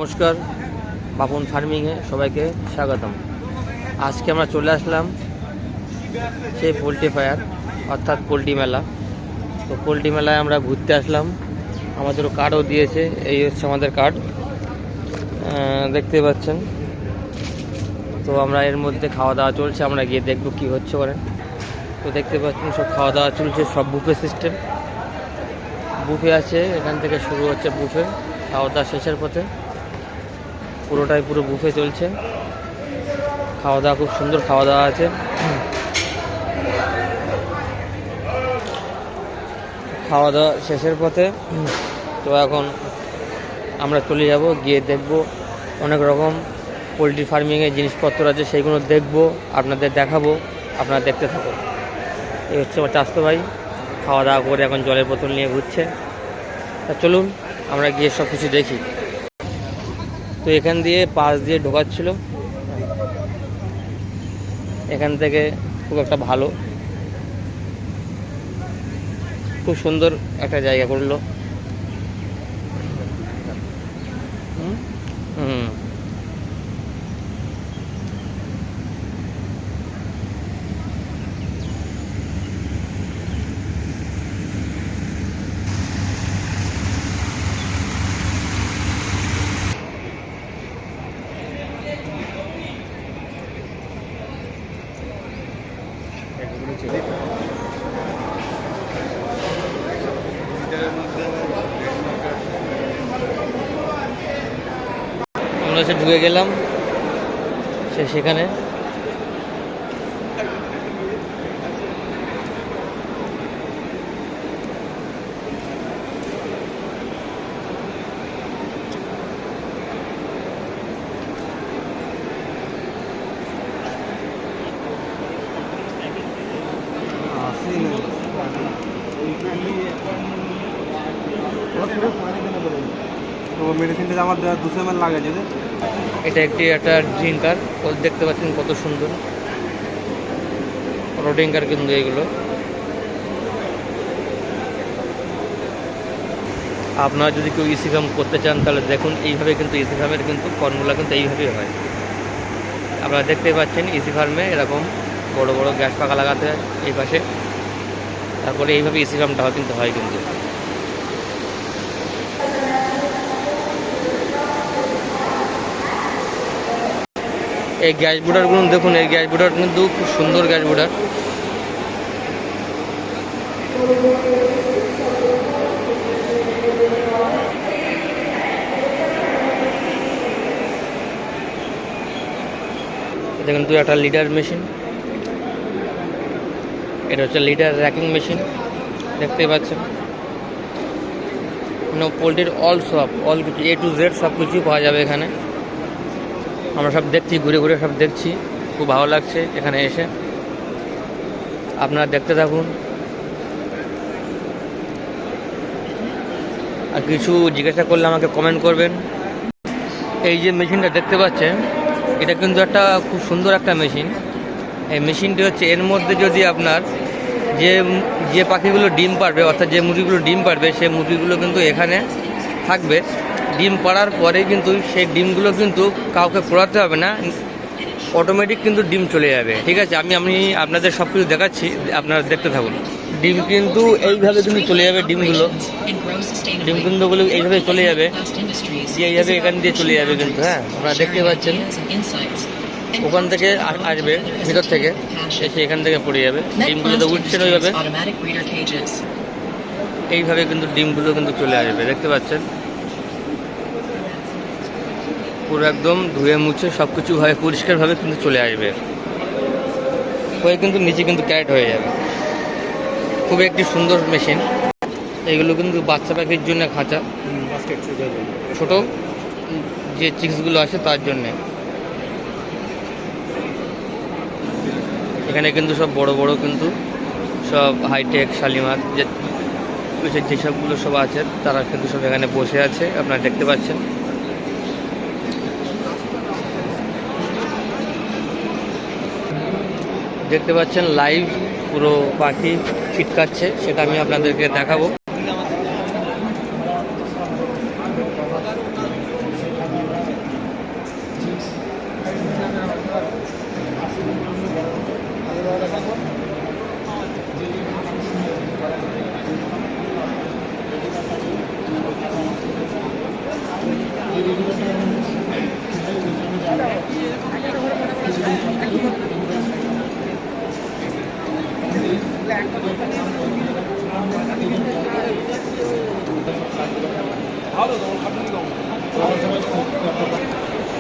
নমস্কার, বাপন ফার্মিংয়ে সবাইকে স্বাগতম। আজকে আমরা চলে আসলাম সেই পোলট্রি ফায়ার অর্থাৎ পোলট্রি মেলা। তো পোলট্রি মেলায় আমরা ঘুরতে আসলাম, আমাদেরও কার্ডও দিয়েছে। এই হচ্ছে আমাদের কার্ড, দেখতে পাচ্ছেন। তো আমরা এর মধ্যে খাওয়া দাওয়া চলছে, আমরা গিয়ে দেখবো কি হচ্ছে ওখানে। তো দেখতে পাচ্ছেন সব খাওয়া দাওয়া চলছে, সব বুফে সিস্টেম। বুফে আছে, এখান থেকে শুরু হচ্ছে বুফে। খাওয়া দাওয়া শেষের পথে পুরোটাই পুরো বুফে চলছে। খাওয়া দাওয়া খুব সুন্দর খাওয়া দাওয়া আছে। খাওয়া দাওয়া শেষের পথে তো এখন আমরা চলে যাব, গিয়ে দেখব অনেক রকম পোলট্রি ফার্মিংয়ের জিনিসপত্র আছে, সেইগুলো দেখব, আপনাদের দেখাবো। আপনারা দেখতে থাকুন। এই হচ্ছে আমার চাচতো ভাই, খাওয়া দাওয়া করে এখন জলের বোতল নিয়ে ঘুরছে। তা চলুন আমরা গিয়ে সব কিছু দেখি। তো এখান দিয়ে পাশ দিয়ে ঢোকাচ্ছিল, এখান থেকে খুব একটা ভালো, খুব সুন্দর একটা জায়গা করলো। আমরা সে ঢুকে গেলাম সেখানে। মেডিসিনটা আমার 200 ml লাগে যদি। এটা একটা ড্রিঙ্কার, দেখতে পাচ্ছেন কত সুন্দর বড় ড্রিঙ্কার কিন্তু এগুলো। আপনারা যদি কেউ ইসি ফার্ম করতে চান তাহলে দেখুন, এইভাবে কিন্তু ইসি ফার্মের কিন্তু ফর্মুলা কিন্তু এইভাবেই হয়। আপনারা দেখতেই পাচ্ছেন ইসি ফার্মে এরকম বড় বড় গ্যাস পাকা লাগাতে হয় এই পাশে, তারপরে এইভাবে ইসি ফার্মটা কিন্তু হয়। কিন্তু এই গ্যাস বুডারগুলো দেখুন, এই গ্যাস বুডার কিন্তু খুব সুন্দর গ্যাস বুডার। এটা কিন্তু একটা লিডার মেশিন, এটা হচ্ছে লিডার র্যাকিং মেশিন, দেখতেই পাচ্ছেন। পোলট্রির অল কিছু A to Z সব কিছুই পাওয়া যাবে এখানে। আমরা সব দেখছি, ঘুরে ঘুরে সব দেখছি, খুব ভালো লাগছে এখানে এসে। আপনারা দেখতে থাকুন, আর কিছু জিজ্ঞাসা করলে আমাকে কমেন্ট করবেন। এই যে মেশিনটা দেখতে পাচ্ছেন, এটা কিন্তু একটা খুব সুন্দর একটা মেশিন। এই মেশিনটি হচ্ছে, এর মধ্যে যদি আপনার যে পাখিগুলো ডিম পারবে, অর্থাৎ যে মুরগিগুলো ডিম পারবে, সেই মুরগিগুলো কিন্তু এখানে থাকবে। ডিম পাড়ার পরে কিন্তু সেই ডিমগুলো কিন্তু কাউকে পোড়াতে হবে না, অটোমেটিক কিন্তু ডিম চলে যাবে। ঠিক আছে, আমি আপনাদের সব কিছু দেখাচ্ছি, আপনারা দেখতে থাকুন। ডিম কিন্তু এইভাবে কিন্তু চলে যাবে, ডিম কিন্তু এইভাবে চলে যাবে, এইভাবে এখান দিয়ে চলে যাবে কিন্তু। হ্যাঁ, আপনারা দেখতে পাচ্ছেন, ওখান থেকে আসবে, ভিতর থেকে এসে এখান থেকে পড়ে যাবে। ডিমগুলো তো উঠছেন ওইভাবে, এইভাবে কিন্তু ডিমগুলো কিন্তু চলে আসবে, দেখতে পাচ্ছেন। পুরো একদম ধুয়ে মুছে সব কিছু ভাবে পরিষ্কারভাবে কিন্তু চলে আসবে, হয়ে কিন্তু নিচে কিন্তু ক্যারেট হয়ে যাবে। খুবই একটি সুন্দর মেশিন। এইগুলো কিন্তু বাচ্চা পাখির জন্য খাঁচা, ছোট যে চিক্সগুলো আছে তার জন্যে। এখানে কিন্তু সব বড় বড় কিন্তু সব হাইটেক শালিমার যেসবগুলো সব আছে, তারা কিন্তু সব এখানে বসে আছে, আপনারা দেখতে পাচ্ছেন। দেখতে পাচ্ছেন লাইভ পুরো পাখি ছিটকাচ্ছে, সেটা আমি আপনাদেরকে দেখাবো।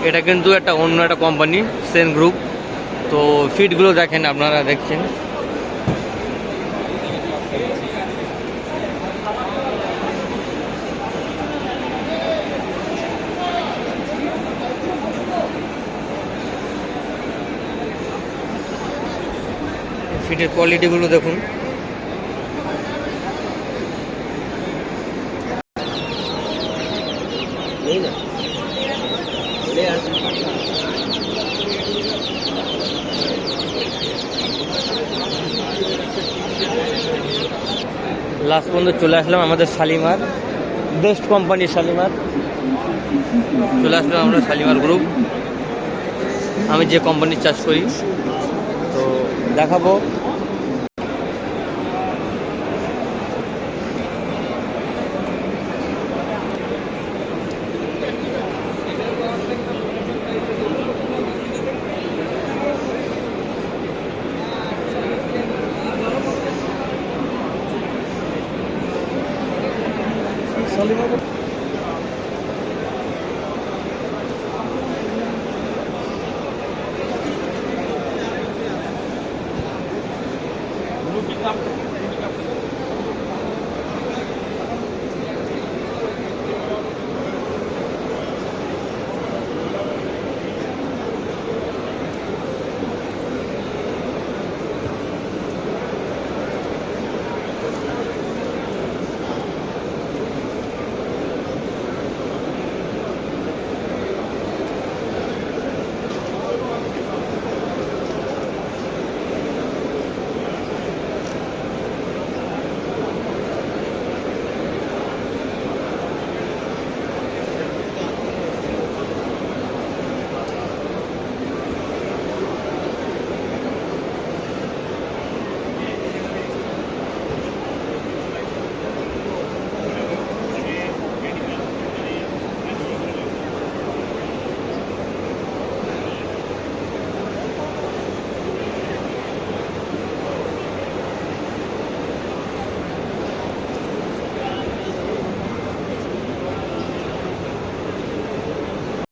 এটা কিন্তু একটা অন্য একটা কোম্পানি, সেন গ্রুপ। তো ফিটগুলো দেখেন, আপনারা দেখছেন। ফিটের কোয়ালিটিগুলো দেখুন। লাস্ট পর্যন্ত চলে আসলাম আমাদের শালিমার, বেস্ট কোম্পানি শালিমার। চলে আসলাম আমরা শালিমার গ্রুপ। আমি যে কোম্পানির চাষ করি, তো দেখাবো